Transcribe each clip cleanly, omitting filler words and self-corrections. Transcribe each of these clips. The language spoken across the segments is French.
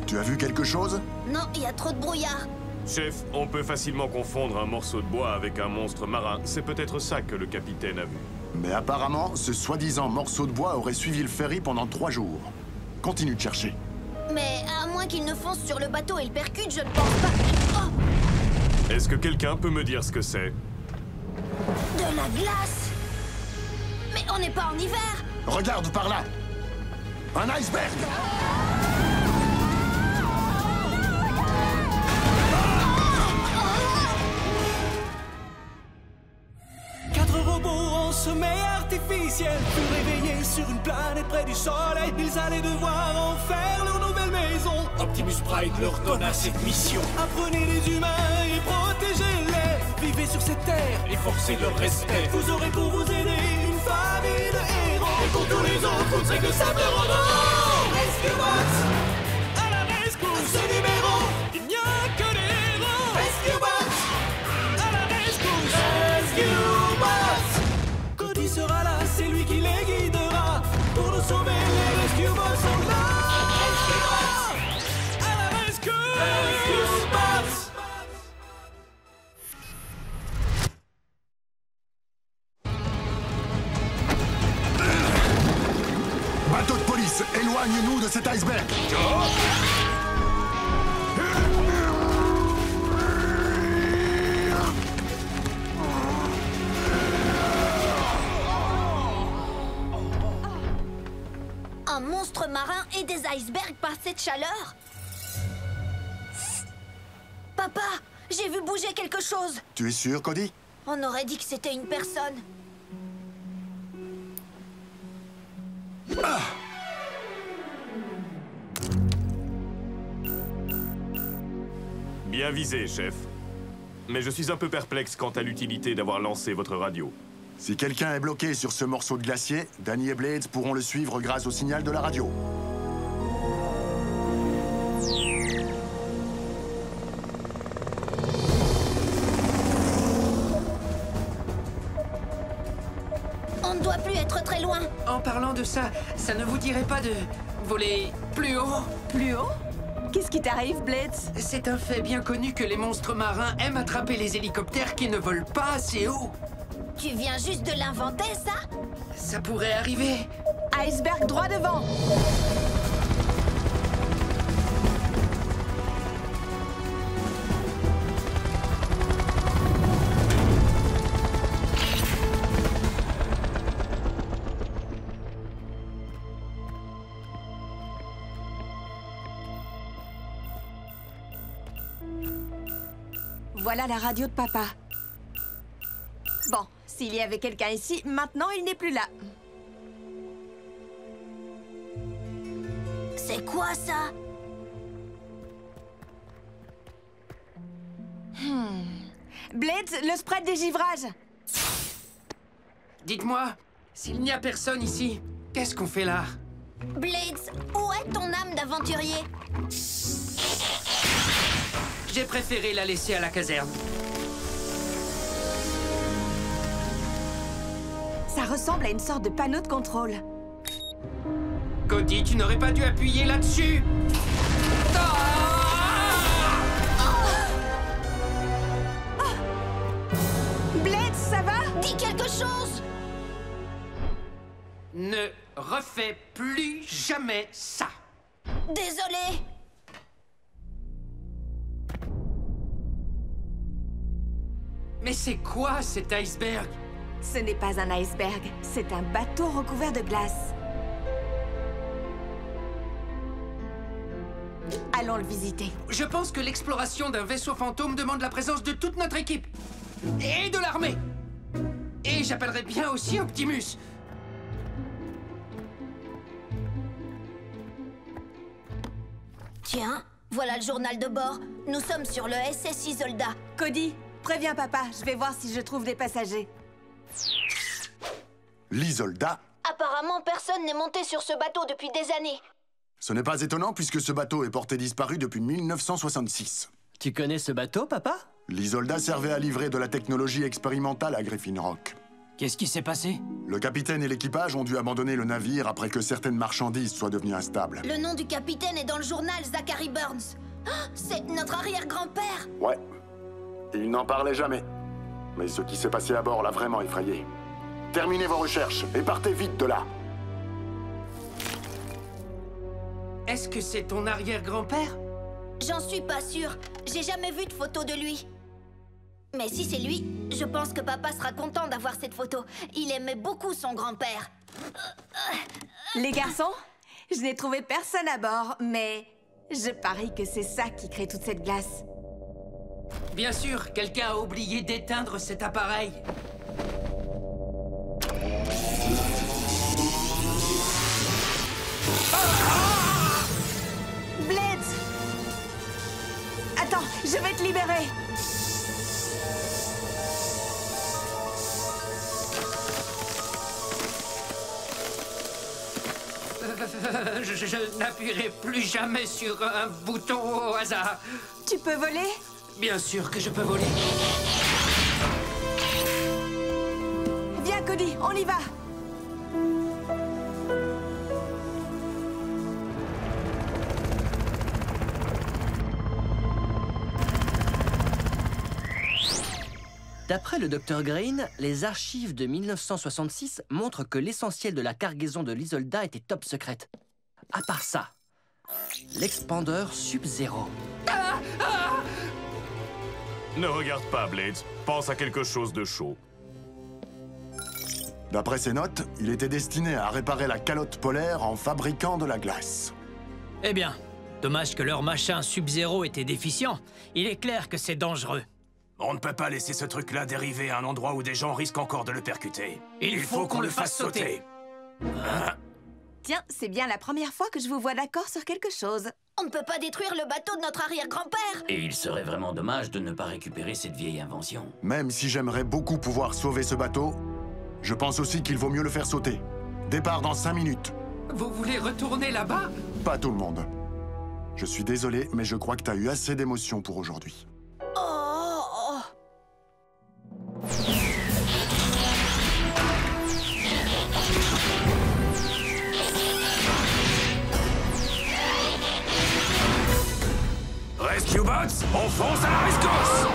Tu as vu quelque chose? Non, il y a trop de brouillard. Chef, on peut facilement confondre un morceau de bois avec un monstre marin. C'est peut-être ça que le capitaine a vu. Mais apparemment, ce soi-disant morceau de bois aurait suivi le ferry pendant 3 jours. Continue de chercher. Mais à moins qu'il ne fonce sur le bateau et le percute, je ne pense pas... Oh! Est-ce que quelqu'un peut me dire ce que c'est? De la glace! Mais on n'est pas en hiver! Regarde par là! Un iceberg! 4 robots en sommeil artificiel, tout réveillés sur une planète près du soleil. Ils allaient devoir en faire leur nouvelle maison. Optimus Prime leur donna cette mission. Apprenez les humains et protégez-les. Vivez sur cette terre et forcez leur respect. Vous aurez pour vous aider une famille de héros. Et pour tous les autres, vous ne serez que simples robots. Rescue Bots! À la rescousse! À ce numéro, il n'y a que des héros. Rescue Bots! À la rescousse! Rescue Bots! Cody sera là, c'est lui qui les guidera. Pour nous sauver, les Rescue Bots sont là. Rescue Bots! À la rescousse! Rescue Bots! Bateau de police, éloigne-nous de cet iceberg! Un monstre marin et des icebergs par cette chaleur? Papa, j'ai vu bouger quelque chose. Tu es sûr, Cody? On aurait dit que c'était une personne. Bien visé, chef. Mais je suis un peu perplexe quant à l'utilité d'avoir lancé votre radio. Si quelqu'un est bloqué sur ce morceau de glacier, Danny et Blades pourront le suivre grâce au signal de la radio. On ne doit plus être très loin. En parlant de ça, ça ne vous dirait pas de voler plus haut? Plus haut? Qu'est-ce qui t'arrive, Blades? C'est un fait bien connu que les monstres marins aiment attraper les hélicoptères qui ne volent pas assez haut. Tu viens juste de l'inventer, ça? Ça pourrait arriver. Iceberg droit devant! Voilà la radio de papa. Bon, s'il y avait quelqu'un ici, maintenant il n'est plus là. C'est quoi, ça? Blades, le spray de dégivrage! Dites-moi, s'il n'y a personne ici, qu'est-ce qu'on fait là? Blades, où est ton âme d'aventurier? J'ai préféré la laisser à la caserne. Ça ressemble à une sorte de panneau de contrôle. Cody, tu n'aurais pas dû appuyer là-dessus. Blades, ça va? Dis quelque chose! Ne refais plus jamais ça. Désolé. Mais c'est quoi cet iceberg? Ce n'est pas un iceberg, c'est un bateau recouvert de glace. Allons le visiter. Je pense que l'exploration d'un vaisseau fantôme demande la présence de toute notre équipe. Et de l'armée. Et j'appellerais bien aussi Optimus. Tiens, voilà le journal de bord. Nous sommes sur le SS Isolda. Cody, préviens papa, je vais voir si je trouve des passagers. L'Isolda? Apparemment, personne n'est monté sur ce bateau depuis des années. Ce n'est pas étonnant puisque ce bateau est porté disparu depuis 1966. Tu connais ce bateau, papa? L'Isolda servait à livrer de la technologie expérimentale à Griffin Rock. Qu'est-ce qui s'est passé? Le capitaine et l'équipage ont dû abandonner le navire après que certaines marchandises soient devenues instables. Le nom du capitaine est dans le journal, Zachary Burns. Ah, c'est notre arrière-grand-père. Ouais. Il n'en parlait jamais. Mais ce qui s'est passé à bord l'a vraiment effrayé. Terminez vos recherches et partez vite de là. Est-ce que c'est ton arrière-grand-père? J'en suis pas sûre. J'ai jamais vu de photo de lui. Mais si c'est lui, je pense que papa sera content d'avoir cette photo. Il aimait beaucoup son grand-père. Les garçons, je n'ai trouvé personne à bord, mais je parie que c'est ça qui crée toute cette glace. Bien sûr, quelqu'un a oublié d'éteindre cet appareil. Blades! Attends, je vais te libérer! Je n'appuierai plus jamais sur un bouton au hasard. Tu peux voler? Bien sûr que je peux voler. Viens, Cody, on y va! D'après le Dr Green, les archives de 1966 montrent que l'essentiel de la cargaison de l'Isolda était top secrète. À part ça, l'expander Sub-Zero. Ne regarde pas, Blades. Pense à quelque chose de chaud. D'après ses notes, il était destiné à réparer la calotte polaire en fabriquant de la glace. Eh bien, dommage que leur machin Sub-Zero était déficient. Il est clair que c'est dangereux. On ne peut pas laisser ce truc-là dériver à un endroit où des gens risquent encore de le percuter. Il faut qu'on le fasse sauter. Tiens, c'est bien la première fois que je vous vois d'accord sur quelque chose. On ne peut pas détruire le bateau de notre arrière-grand-père. Et il serait vraiment dommage de ne pas récupérer cette vieille invention. Même si j'aimerais beaucoup pouvoir sauver ce bateau, je pense aussi qu'il vaut mieux le faire sauter. Départ dans 5 minutes. Vous voulez retourner là-bas? Pas tout le monde. Je suis désolé, mais je crois que t'as eu assez d'émotions pour aujourd'hui. Rescue Bots, on fonce à la rescousse!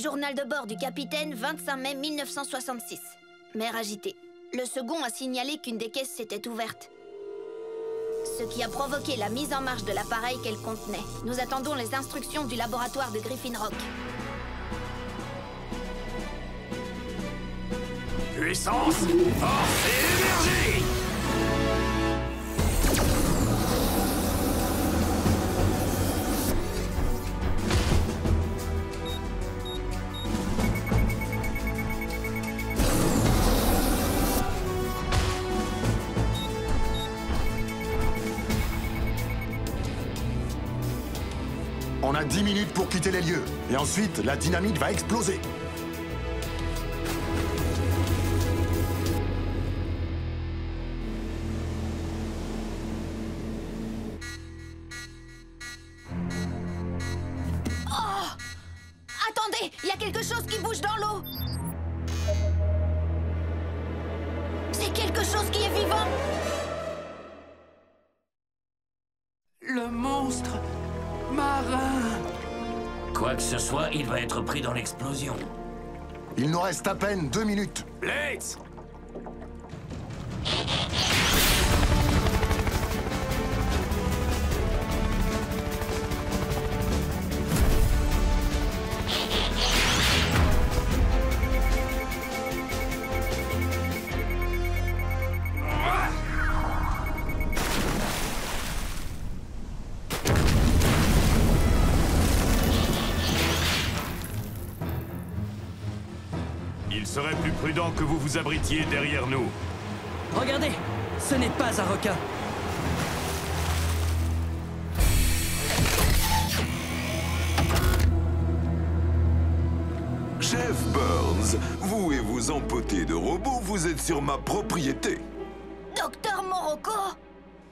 Journal de bord du capitaine, 25 mai 1966. Mer agitée. Le second a signalé qu'une des caisses s'était ouverte. Ce qui a provoqué la mise en marche de l'appareil qu'elle contenait. Nous attendons les instructions du laboratoire de Griffin Rock. Puissance, force et énergie! On a 10 minutes pour quitter les lieux. Et ensuite, la dynamite va exploser. Oh! Attendez, il y a quelque chose qui bouge dans l'eau. C'est quelque chose qui est vivant. Le monstre marin. Quoi que ce soit, il va être pris dans l'explosion. Il nous reste à peine 2 minutes. Blades! Il serait plus prudent que vous vous abritiez derrière nous. Regardez, ce n'est pas un requin. Chef Burns, vous et vos empotés de robots, vous êtes sur ma propriété. Docteur Morocco!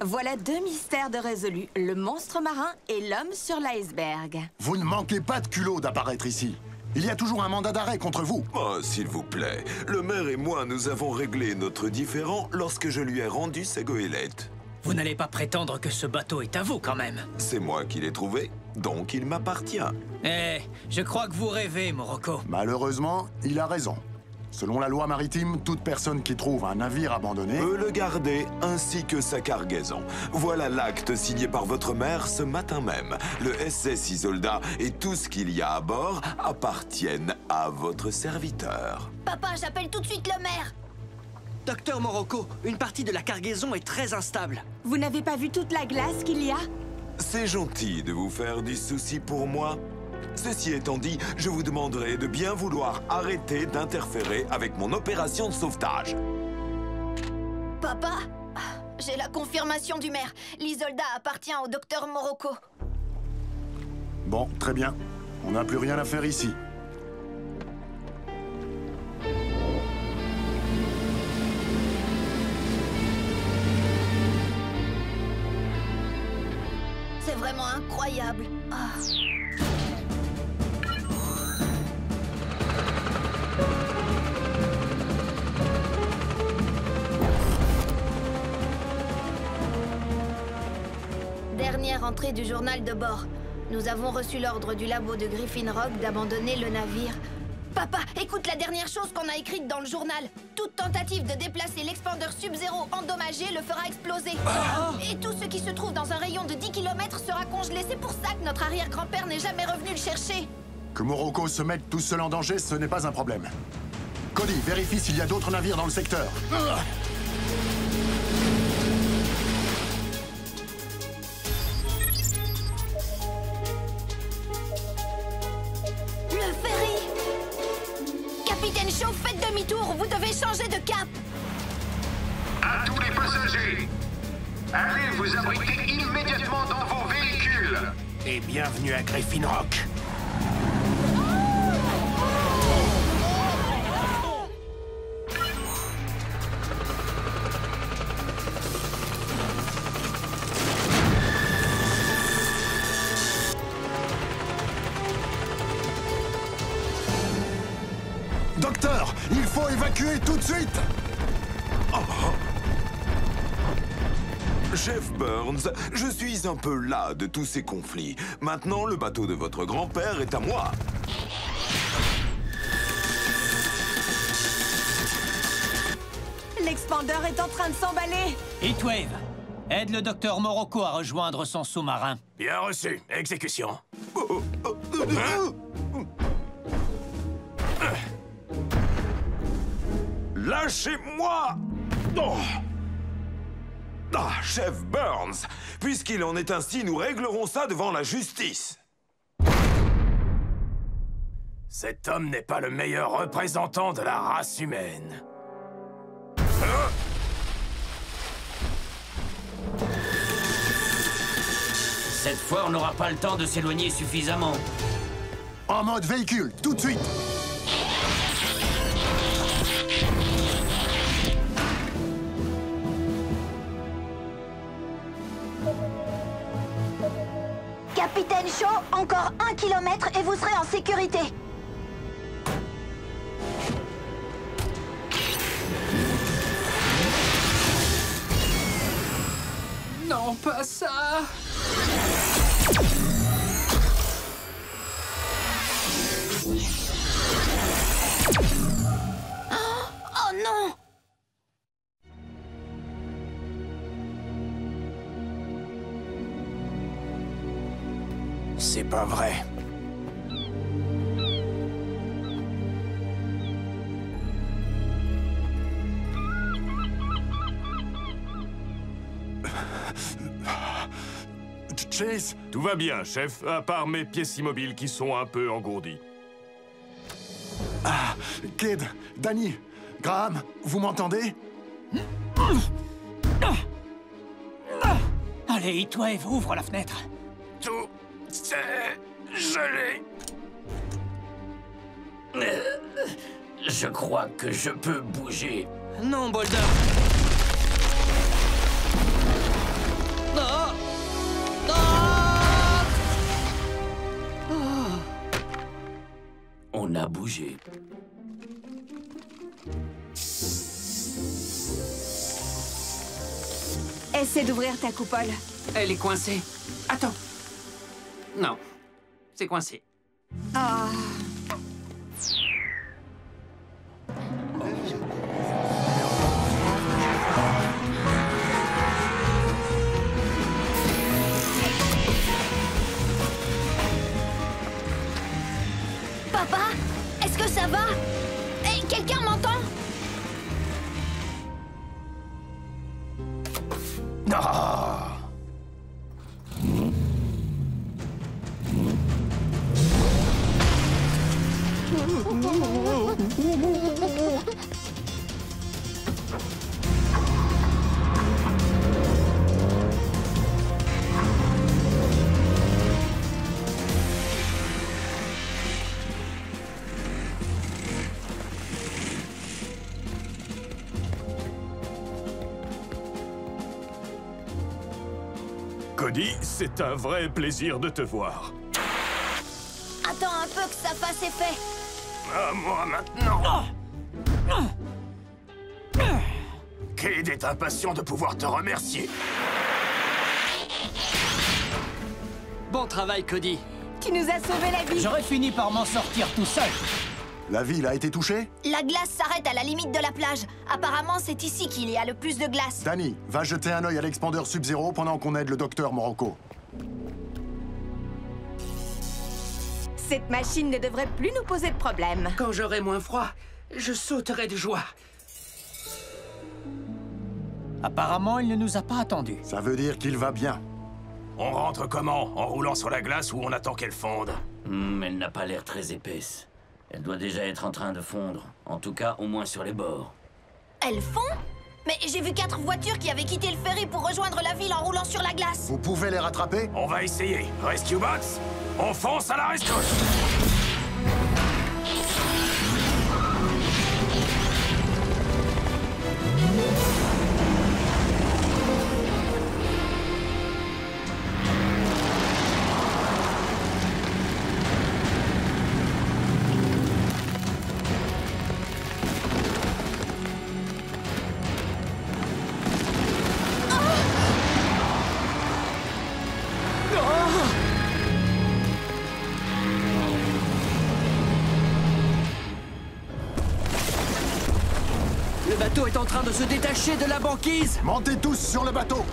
Voilà 2 mystères de résolus, le monstre marin et l'homme sur l'iceberg. Vous ne manquez pas de culot d'apparaître ici. Il y a toujours un mandat d'arrêt contre vous. Oh, s'il vous plaît. Le maire et moi, nous avons réglé notre différend lorsque je lui ai rendu sa goélette. Vous n'allez pas prétendre que ce bateau est à vous, quand même. C'est moi qui l'ai trouvé, donc il m'appartient. Eh, je crois que vous rêvez, Morocco. Malheureusement, il a raison. Selon la loi maritime, toute personne qui trouve un navire abandonné peut le garder, ainsi que sa cargaison. Voilà l'acte signé par votre mère ce matin même. Le SS Isolda et tout ce qu'il y a à bord appartiennent à votre serviteur. Papa, j'appelle tout de suite le maire. Docteur Morocco, une partie de la cargaison est très instable. Vous n'avez pas vu toute la glace qu'il y a? C'est gentil de vous faire du souci pour moi. Ceci étant dit, je vous demanderai de bien vouloir arrêter d'interférer avec mon opération de sauvetage. Papa, j'ai la confirmation du maire. L'Isolda appartient au docteur Morocco. Bon, très bien. On n'a plus rien à faire ici. C'est vraiment incroyable. Ah. Dernière entrée du journal de bord. Nous avons reçu l'ordre du labo de Griffin Rock d'abandonner le navire. Papa, écoute la dernière chose qu'on a écrite dans le journal. Toute tentative de déplacer l'expandeur Sub-Zero endommagé le fera exploser. Et tout ce qui se trouve dans un rayon de 10 km sera congelé. C'est pour ça que notre arrière-grand-père n'est jamais revenu le chercher. Que Morocco se mette tout seul en danger, ce n'est pas un problème. Cody, vérifie s'il y a d'autres navires dans le secteur. Le ferry! Capitaine Shaw, faites demi-tour, vous devez changer de cap! À tous les passagers, allez vous abriter immédiatement dans vos véhicules! Et bienvenue à Griffin Rock. Docteur, il faut évacuer tout de suite! Chef Burns, je suis un peu las de tous ces conflits. Maintenant, le bateau de votre grand-père est à moi. L'expandeur est en train de s'emballer. Heatwave, aide le docteur Morocco à rejoindre son sous-marin. Bien reçu. Exécution. Lâchez-moi! Oh. Ah, Chef Burns, puisqu'il en est ainsi, nous réglerons ça devant la justice. Cet homme n'est pas le meilleur représentant de la race humaine. Cette fois, on n'aura pas le temps de s'éloigner suffisamment. En mode véhicule, tout de suite! Capitaine Shaw, encore 1 kilomètre et vous serez en sécurité. Non, pas ça! Oh non! C'est pas vrai. Chase? Tout va bien, chef, à part mes pièces immobiles qui sont un peu engourdies. Ah, Kid, Danny, Graham, vous m'entendez? Allez, Heatwave, ouvre la fenêtre. Tout c'est gelé. Je crois que je peux bouger. Non, Boulder. Non. Non. On a bougé. Essaie d'ouvrir ta coupole. Elle est coincée. Attends. Non, c'est coincé. Ah. Papa, est-ce que ça va? Hey, quelqu'un m'entend? Cody, c'est un vrai plaisir de te voir. Attends un peu que ça fasse effet. À moi maintenant. Cade est impatient de pouvoir te remercier. Bon travail, Cody. Tu nous as sauvé la vie. J'aurais fini par m'en sortir tout seul. La ville a été touchée? La glace s'arrête à la limite de la plage. Apparemment, c'est ici qu'il y a le plus de glace. Danny, va jeter un œil à l'expandeur Sub-Zero pendant qu'on aide le docteur Morocco. Cette machine ne devrait plus nous poser de problème. Quand j'aurai moins froid, je sauterai de joie. Apparemment, il ne nous a pas attendus. Ça veut dire qu'il va bien. On rentre comment? En roulant sur la glace ou on attend qu'elle fonde? Elle n'a pas l'air très épaisse. Elle doit déjà être en train de fondre. En tout cas, au moins sur les bords. Elles font? Mais j'ai vu 4 voitures qui avaient quitté le ferry pour rejoindre la ville en roulant sur la glace. Vous pouvez les rattraper? On va essayer. Rescue Bots, on fonce à la rescousse. Le bateau est en train de se détacher de la banquise. Montez tous sur le bateau.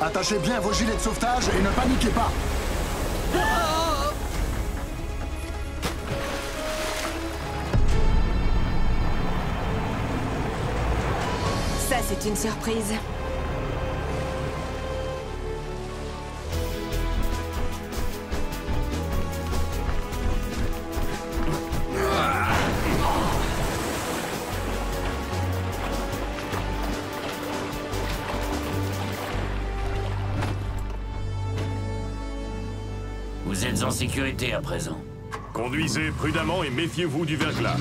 Attachez bien vos gilets de sauvetage et ne paniquez pas. Ça, c'est une surprise. Vous êtes en sécurité à présent. Conduisez prudemment et méfiez-vous du verglas.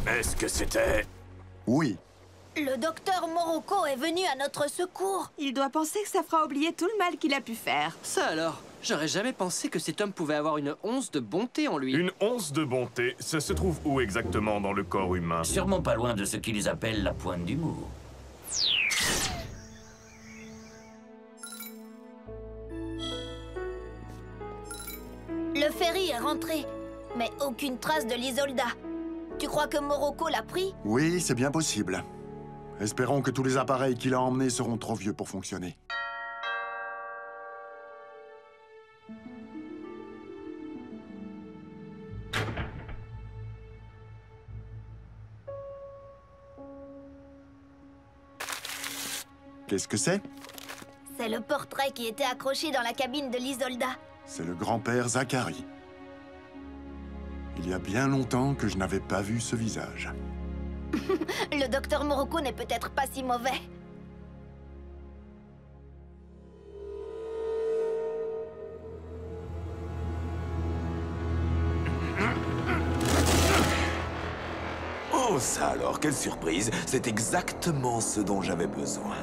Est-ce que c'était... Oui. Le docteur Morocco est venu à notre secours. Il doit penser que ça fera oublier tout le mal qu'il a pu faire. Ça alors, j'aurais jamais pensé que cet homme pouvait avoir une once de bonté en lui. Une once de bonté, ça se trouve où exactement dans le corps humain? Sûrement pas loin de ce qu'ils appellent la pointe d'humour. Le ferry est rentré, mais aucune trace de l'Isolda. Tu crois que Morocco l'a pris? Oui, c'est bien possible. Espérons que tous les appareils qu'il a emmenés seront trop vieux pour fonctionner. Qu'est-ce que c'est? C'est le portrait qui était accroché dans la cabine de l'Isolda. C'est le grand-père Zachary. Il y a bien longtemps que je n'avais pas vu ce visage. Le docteur Morocco n'est peut-être pas si mauvais. Oh, ça alors, quelle surprise! C'est exactement ce dont j'avais besoin.